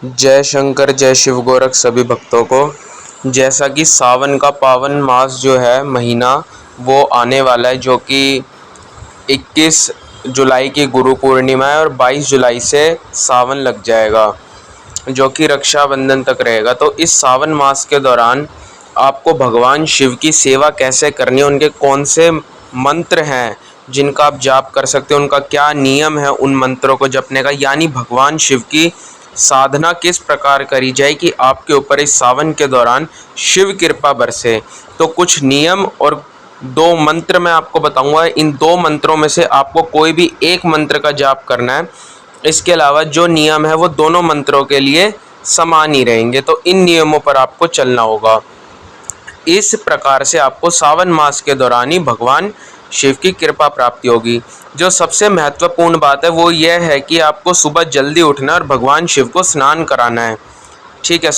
जय शंकर जय शिव गोरख सभी भक्तों को। जैसा कि सावन का पावन मास जो है महीना वो आने वाला है, जो कि 21 जुलाई की गुरु पूर्णिमा है और 22 जुलाई से सावन लग जाएगा, जो कि रक्षाबंधन तक रहेगा। तो इस सावन मास के दौरान आपको भगवान शिव की सेवा कैसे करनी है, उनके कौन से मंत्र हैं जिनका आप जाप कर सकते हैं, उनका क्या नियम है उन मंत्रों को जपने का, यानी भगवान शिव की साधना किस प्रकार करी जाए कि आपके ऊपर इस सावन के दौरान शिव कृपा बरसे। तो कुछ नियम और 2 मंत्र मैं आपको बताऊंगा। इन 2 मंत्रों में से आपको कोई भी एक मंत्र का जाप करना है। इसके अलावा जो नियम है वो दोनों मंत्रों के लिए समान ही रहेंगे, तो इन नियमों पर आपको चलना होगा। इस प्रकार से आपको सावन मास के दौरान ही भगवान शिव की कृपा प्राप्ति होगी। जो सबसे महत्वपूर्ण बात है वो यह है कि आपको सुबह जल्दी उठना और भगवान शिव को स्नान कराना है। ठीक है,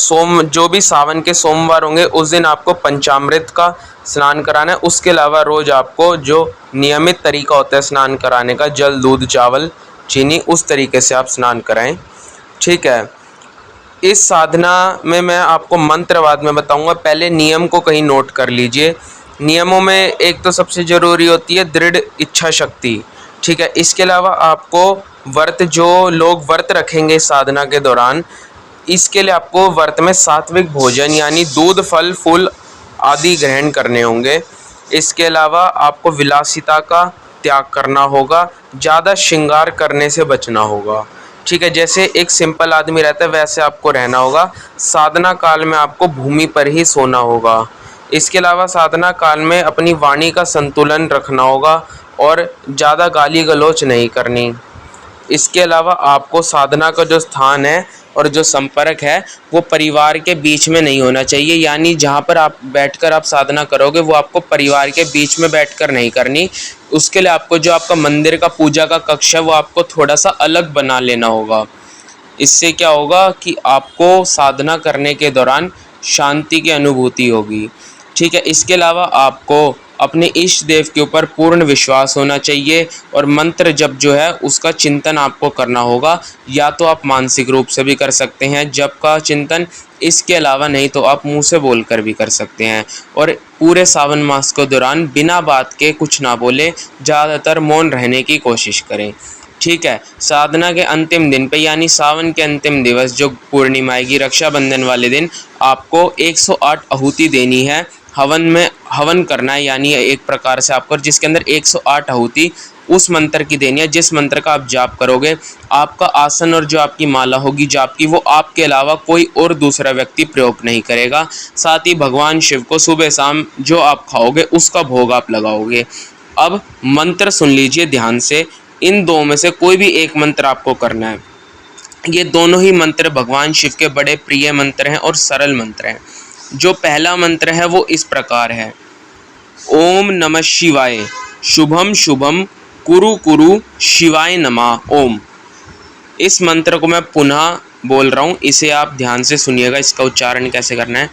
जो भी सावन के सोमवार होंगे उस दिन आपको पंचामृत का स्नान कराना है। उसके अलावा रोज आपको जो नियमित तरीका होता है स्नान कराने का, जल दूध चावल चीनी, उस तरीके से आप स्नान कराएं। ठीक है, इस साधना में मैं आपको मंत्र बाद में बताऊंगा, पहले नियम को कहीं नोट कर लीजिए। नियमों में एक तो सबसे ज़रूरी होती है दृढ़ इच्छा शक्ति। ठीक है, इसके अलावा आपको जो लोग व्रत रखेंगे इस साधना के दौरान, इसके लिए आपको व्रत में सात्विक भोजन यानी दूध फल फूल आदि ग्रहण करने होंगे। इसके अलावा आपको विलासिता का त्याग करना होगा, ज़्यादा श्रृंगार करने से बचना होगा। ठीक है, जैसे एक सिंपल आदमी रहता है वैसे आपको रहना होगा। साधना काल में आपको भूमि पर ही सोना होगा। इसके अलावा साधना काल में अपनी वाणी का संतुलन रखना होगा और ज़्यादा गाली गलौच नहीं करनी। इसके अलावा आपको साधना का जो स्थान है और जो संपर्क है वो परिवार के बीच में नहीं होना चाहिए, यानी जहाँ पर आप बैठकर आप साधना करोगे वो आपको परिवार के बीच में बैठकर नहीं करनी। उसके लिए आपको जो आपका मंदिर का पूजा का कक्ष है वो आपको थोड़ा सा अलग बना लेना होगा। इससे क्या होगा कि आपको साधना करने के दौरान शांति की अनुभूति होगी। ठीक है, इसके अलावा आपको अपने इष्ट देव के ऊपर पूर्ण विश्वास होना चाहिए और मंत्र जप जो है उसका चिंतन आपको करना होगा। या तो आप मानसिक रूप से भी कर सकते हैं जप का चिंतन, इसके अलावा नहीं तो आप मुंह से बोलकर भी कर सकते हैं। और पूरे सावन मास के दौरान बिना बात के कुछ ना बोले, ज़्यादातर मौन रहने की कोशिश करें। ठीक है, साधना के अंतिम दिन पे यानी सावन के अंतिम दिवस जो पूर्णिमा आएगी, रक्षाबंधन वाले दिन, आपको 108 आहुति देनी है। हवन करना है, यानी एक प्रकार से आपको जिसके अंदर 108 आहुति उस मंत्र की देनी है जिस मंत्र का आप जाप करोगे। आपका आसन और जो आपकी माला होगी जाप की वो आपके अलावा कोई और दूसरा व्यक्ति प्रयोग नहीं करेगा। साथ ही भगवान शिव को सुबह शाम जो आप खाओगे उसका भोग आप लगाओगे। अब मंत्र सुन लीजिए ध्यान से, इन 2 में से कोई भी एक मंत्र आपको करना है। ये दोनों ही मंत्र भगवान शिव के बड़े प्रिय मंत्र हैं और सरल मंत्र हैं। जो पहला मंत्र है वो इस प्रकार है, ओम नमः शिवाय शुभम शुभम कुरु कुरु शिवाय नमः ओम। इस मंत्र को मैं पुनः बोल रहा हूँ, इसे आप ध्यान से सुनिएगा, इसका उच्चारण कैसे करना है।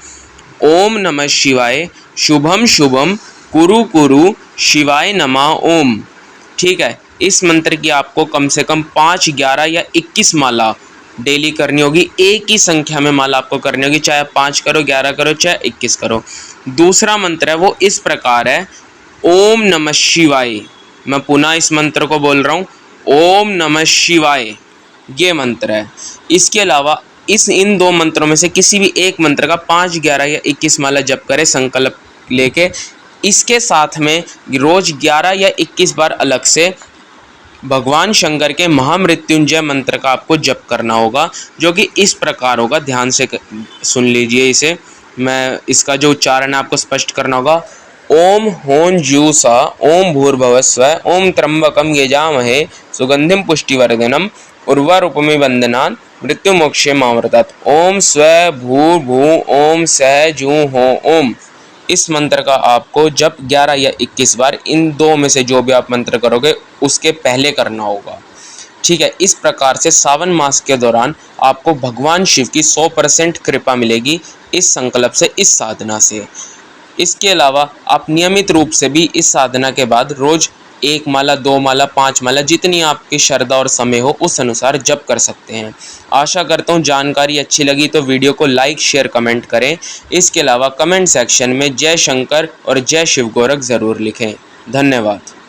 ओम नमः शिवाय शुभम शुभम कुरु कुरु शिवाय नमः ओम। ठीक है, इस मंत्र की आपको कम से कम 5, 11 या 21 माला डेली करनी होगी। एक ही संख्या में माला आपको करनी होगी, चाहे 5 करो, 11 करो, चाहे 21 करो। दूसरा मंत्र है वो इस प्रकार है, ओम नमः शिवाय। मैं पुनः इस मंत्र को बोल रहा हूँ, ओम नमः शिवाय, ये मंत्र है। इसके अलावा इन 2 मंत्रों में से किसी भी एक मंत्र का 5, 11 या 21 माला जप करें संकल्प लेके। इसके साथ में रोज 11 या 21 बार अलग से भगवान शंकर के महामृत्युंजय मंत्र का आपको जप करना होगा, जो कि इस प्रकार होगा। ध्यान से सुन लीजिए इसे, मैं इसका जो उच्चारण है आपको स्पष्ट करना होगा। ओम हों ज्यूसा ओम भूर्भुवस्व ओम त्र्यंबकम यजामहे सुगंधिम पुष्टिवर्धनम उर्वारुकमिव बंधनान् मृत्युमोक्षे मामृतात्। ओम स्व भू भू ओम सह जू हो ओम। इस मंत्र का आपको जप 11 या 21 बार इन 2 में से जो भी आप मंत्र करोगे उसके पहले करना होगा। ठीक है, इस प्रकार से सावन मास के दौरान आपको भगवान शिव की 100% कृपा मिलेगी इस संकल्प से, इस साधना से। इसके अलावा आप नियमित रूप से भी इस साधना के बाद रोज 1 माला, 2 माला, 5 माला, जितनी आपकी श्रद्धा और समय हो उस अनुसार जप कर सकते हैं। आशा करता हूँ जानकारी अच्छी लगी तो वीडियो को लाइक, शेयर, कमेंट करें। इसके अलावा कमेंट सेक्शन में जय शंकर और जय शिव गोरख ज़रूर लिखें। धन्यवाद।